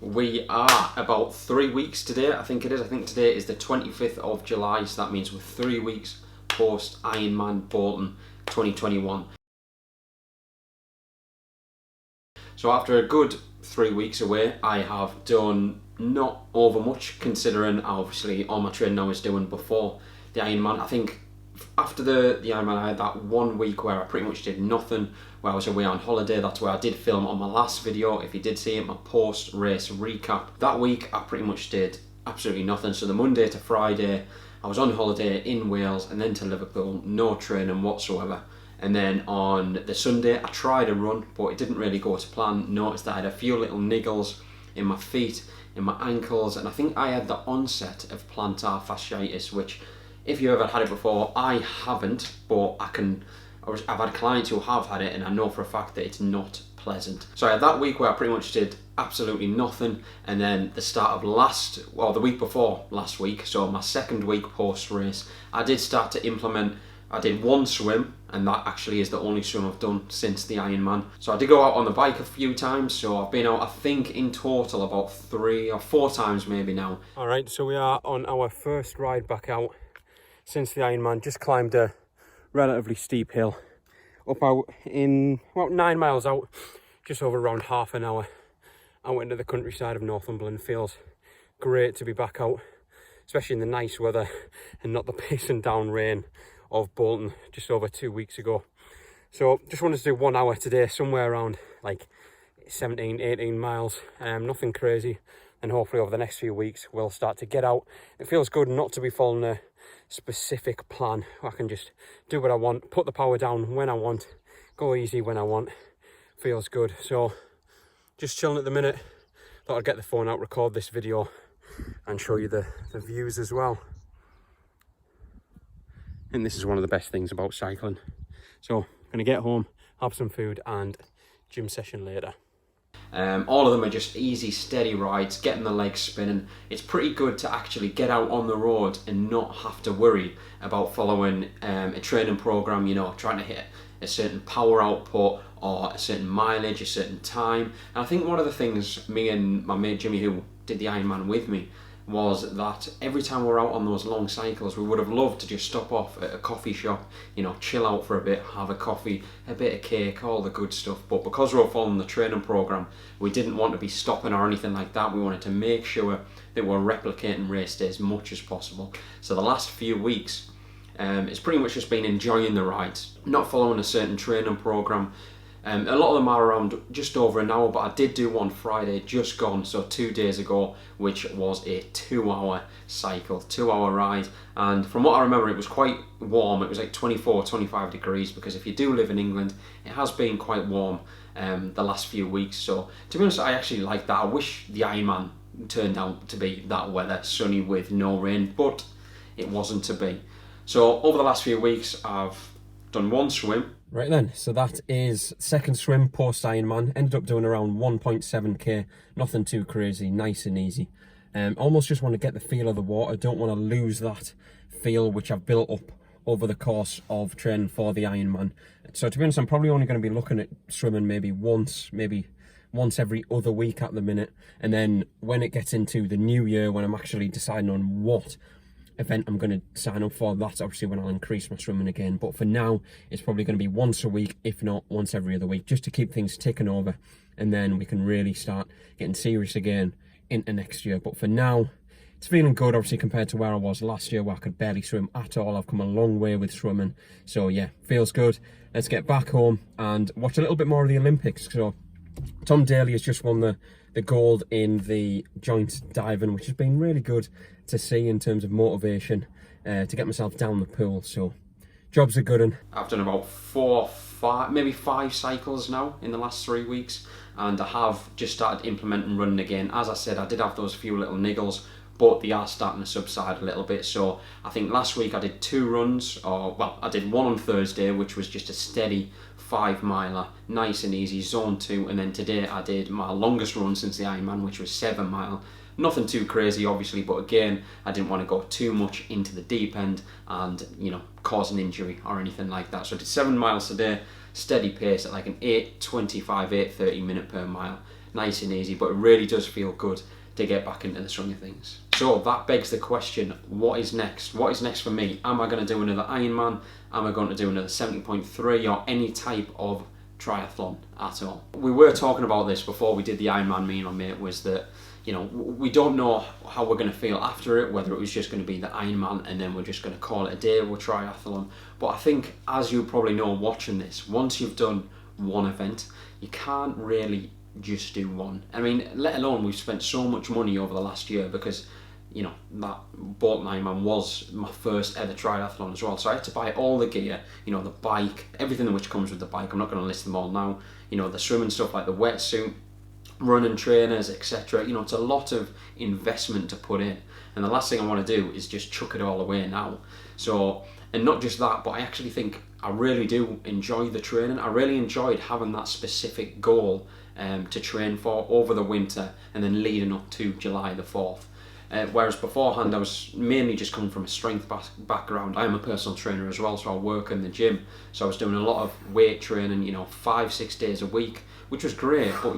We are about 3 weeks today, I think it is. I think today is the 25th of July, so that means we're 3 weeks post Ironman Bolton 2021. So after a good 3 weeks away, I have done not over much, considering obviously all my training I was doing before the Ironman. I think after the Ironman, I had that 1 week where I pretty much did nothing, where I was away on holiday. That's where I did film on my last video, if you did see it, my post-race recap. That week, I pretty much did absolutely nothing. So the Monday to Friday, I was on holiday in Wales and then to Liverpool, no training whatsoever. And then on the Sunday, I tried a run, but it didn't really go to plan. Noticed that I had a few little niggles in my feet, in my ankles, and I think I had the onset of plantar fasciitis, which, if you ever had it before, I haven't, but I've had clients who have had it, and I know for a fact that it's not pleasant. So I had that week where I pretty much did absolutely nothing, and then the start of the week before last week, so my second week post-race, I did start to implement. I did one swim, and that actually is the only swim I've done since the Ironman. So I did go out on the bike a few times, so I've been out, I think, in total about 3 or 4 times maybe now. Alright, so we are on our first ride back out since the Ironman. Just climbed a relatively steep hill up out in about 9 miles out, just over around half an hour out into the countryside of Northumberland. Feels great to be back out, especially in the nice weather and not the pissing down rain of Bolton just over 2 weeks ago. So just wanted to do 1 hour today, somewhere around like 17-18 miles, nothing crazy, and hopefully over the next few weeks we'll start to get out. It feels good not to be following a specific plan. I can just do what I want, put the power down when I want, go easy when I want. Feels good. So just chilling at the minute. Thought I'd get the phone out, record this video and show you the views as well. And this is one of the best things about cycling. So I'm gonna get home, have some food and gym session later. All of them are just easy, steady rides, getting the legs spinning. It's pretty good to actually get out on the road and not have to worry about following a training program, you know, trying to hit a certain power output or a certain mileage, a certain time. And I think one of the things me and my mate Jimmy, who did the Ironman with me, was that every time we're out on those long cycles, we would have loved to just stop off at a coffee shop, you know, chill out for a bit, have a coffee, a bit of cake, all the good stuff. But because we were following the training program, we didn't want to be stopping or anything like that. We wanted to make sure that we're replicating race day as much as possible. So the last few weeks, it's pretty much just been enjoying the rides, not following a certain training program. A lot of them are around just over an hour, but I did do one Friday just gone, so 2 days ago, which was a 2-hour cycle, 2-hour ride. And from what I remember, it was quite warm. It was like 24-25 degrees, because if you do live in England, it has been quite warm the last few weeks. So to be honest, I actually like that. I wish the Ironman turned out to be that weather, sunny with no rain, but it wasn't to be. So over the last few weeks, I've done one swim. Right then, so that is second swim post Ironman. Ended up doing around 1.7k, nothing too crazy, nice and easy. Almost just want to get the feel of the water. Don't want to lose that feel which I've built up over the course of training for the Ironman. So to be honest, I'm probably only going to be looking at swimming maybe once every other week at the minute. And then when it gets into the new year, when I'm actually deciding on what event I'm going to sign up for, that's obviously when I'll increase my swimming again. But for now, it's probably going to be once a week, if not once every other week, just to keep things ticking over, and then we can really start getting serious again into next year. But for now, it's feeling good, obviously, compared to where I was last year, where I could barely swim at all. I've come a long way with swimming, so yeah, feels good. Let's get back home and watch a little bit more of the Olympics. So Tom Daly has just won the gold in the joint diving, which has been really good to see in terms of motivation to get myself down the pool. So job's a good one. I've done about 5 cycles now in the last 3 weeks, and I have just started implementing running again. As I said, I did have those few little niggles, but they are starting to subside a little bit. So I think last week I did 2 runs, I did one on Thursday, which was just a steady 5 miler, nice and easy, zone 2, and then today I did my longest run since the Ironman, which was 7 mile. Nothing too crazy, obviously, but again, I didn't want to go too much into the deep end and, you know, cause an injury or anything like that. So I did 7 miles today, steady pace at like an 8:25, 8:30 minute per mile. nice and easy, but it really does feel good to get back into the swing of things. So that begs the question, what is next? What is next for me? Am I going to do another Ironman? Am I going to do another 70.3 or any type of triathlon at all? We were talking about this before we did the Ironman, me and my mate, was that, you know, we don't know how we're going to feel after it, whether it was just going to be the Ironman and then we're just going to call it a day with triathlon. But I think, as you probably know watching this, once you've done one event, you can't really just do one. I mean, let alone we've spent so much money over the last year, because, you know, that Bolton Ironman was my first ever triathlon as well. So I had to buy all the gear, you know, the bike, everything which comes with the bike. I'm not going to list them all now. You know, the swimming stuff like the wetsuit, running trainers, etc. You know, it's a lot of investment to put in. And the last thing I want to do is just chuck it all away now. So, and not just that, but I actually think I really do enjoy the training. I really enjoyed having that specific goal to train for over the winter and then leading up to July the 4th. Whereas beforehand, I was mainly just coming from a strength background. I am a personal trainer as well, so I work in the gym. So I was doing a lot of weight training, you know, 5-6 days a week, which was great. But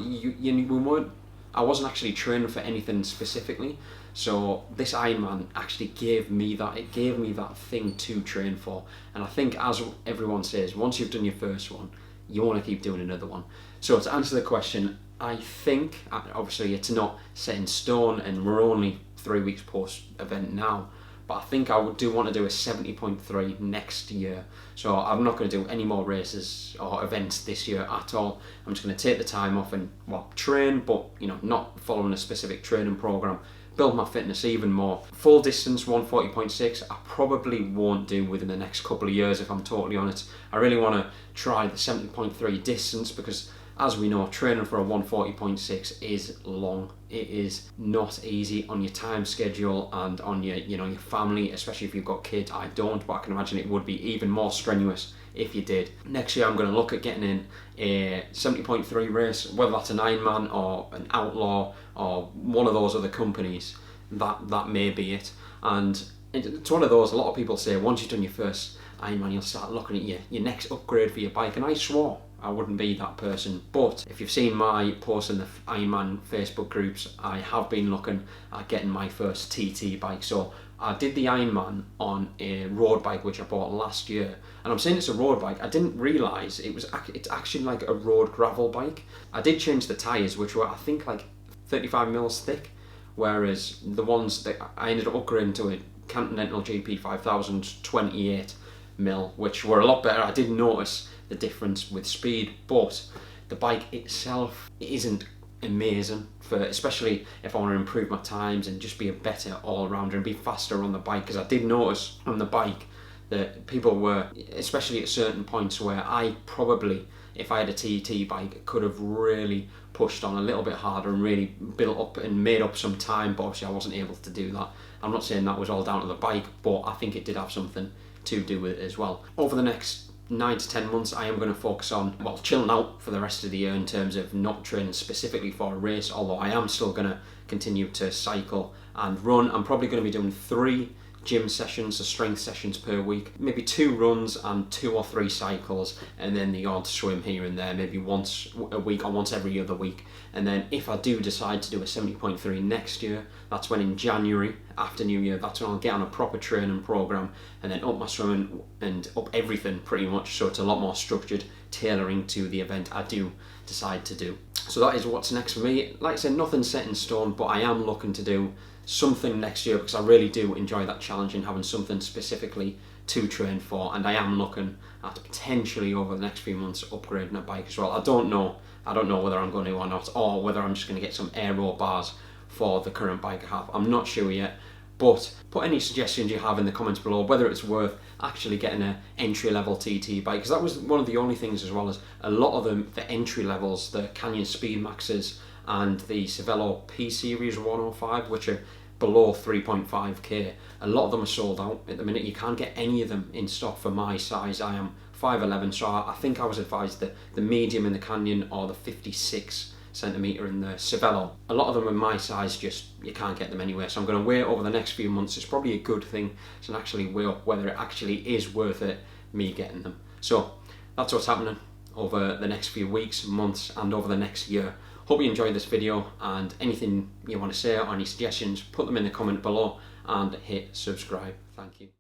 I wasn't actually training for anything specifically. So this Ironman actually gave me that. It gave me that thing to train for. And I think, as everyone says, once you've done your first one, you want to keep doing another one. So to answer the question, I think, obviously it's not set in stone and we're only 3 weeks post event now, but I think I do want to do a 70.3 next year. So I'm not going to do any more races or events this year at all. I'm just going to take the time off and, well, train, but, you know, not following a specific training program, build my fitness even more. Full distance 140.6 I probably won't do within the next couple of years, if I'm totally honest. I really want to try the 70.3 distance, because as we know, training for a 140.6 is long. It is not easy on your time schedule and on your, you know, your family, especially if you've got kids. I don't, but I can imagine it would be even more strenuous if you did. Next year I'm going to look at getting in a 70.3 race, whether that's an Ironman or an Outlaw or one of those other companies. That may be it. And it's one of those, a lot of people say once you've done your first Ironman, you'll start looking at your next upgrade for your bike, and I swore I wouldn't be that person. But if you've seen my posts in the Ironman Facebook groups, I have been looking at getting my first TT bike. So I did the Ironman on a road bike which I bought last year, and I'm saying it's a road bike. I didn't realise it's actually like a road gravel bike. I did change the tyres, which were I think like 35 mils thick, whereas the ones that I ended up upgrading to a Continental GP 5000 28 mil, which were a lot better. I did notice the difference with speed, but the bike itself isn't amazing, for especially if I want to improve my times and just be a better all-rounder and be faster on the bike. Because I did notice on the bike that people were, especially at certain points, where I probably, if I had a TT bike, could have really pushed on a little bit harder and really built up and made up some time, but obviously I wasn't able to do that. I'm not saying that was all down to the bike, but I think it did have something to do with it as well. Over the next 9 to 10 months, I am going to focus on, well, chilling out for the rest of the year in terms of not training specifically for a race, although I am still going to continue to cycle and run. I'm probably going to be doing 3 gym sessions, so strength sessions per week, maybe 2 runs and 2 or 3 cycles, and then the odd swim here and there, maybe once a week or once every other week. And then if I do decide to do a 70.3 next year, that's when in January, after New Year, that's when I'll get on a proper training program and then up my swimming and up everything pretty much, so it's a lot more structured, tailoring to the event I do decide to do. So that is what's next for me. Like I said, nothing set in stone, but I am looking to do something next year, because I really do enjoy that challenge and having something specifically to train for. And I am looking at potentially over the next few months upgrading a bike as well. I don't know whether I'm going to or not, or whether I'm just going to get some aero bars for the current bike I have. I'm not sure yet, but put any suggestions you have in the comments below, whether it's worth actually getting an entry-level TT bike, because that was one of the only things, as well as a lot of them, the entry levels, the Canyon Speed Maxes and the Cervelo P Series 105, which are below 3.5k. A lot of them are sold out at the minute. You can't get any of them in stock for my size. I am 5'11", so I think I was advised that the medium in the Canyon or the 56 centimetre in the Cervelo. A lot of them in my size, just you can't get them anywhere. So I'm going to wait over the next few months. It's probably a good thing to actually weigh up whether it actually is worth it, me getting them. So that's what's happening over the next few weeks, months, and over the next year hope you enjoyed this video, and anything you want to say or any suggestions, put them in the comment below and hit subscribe. Thank you.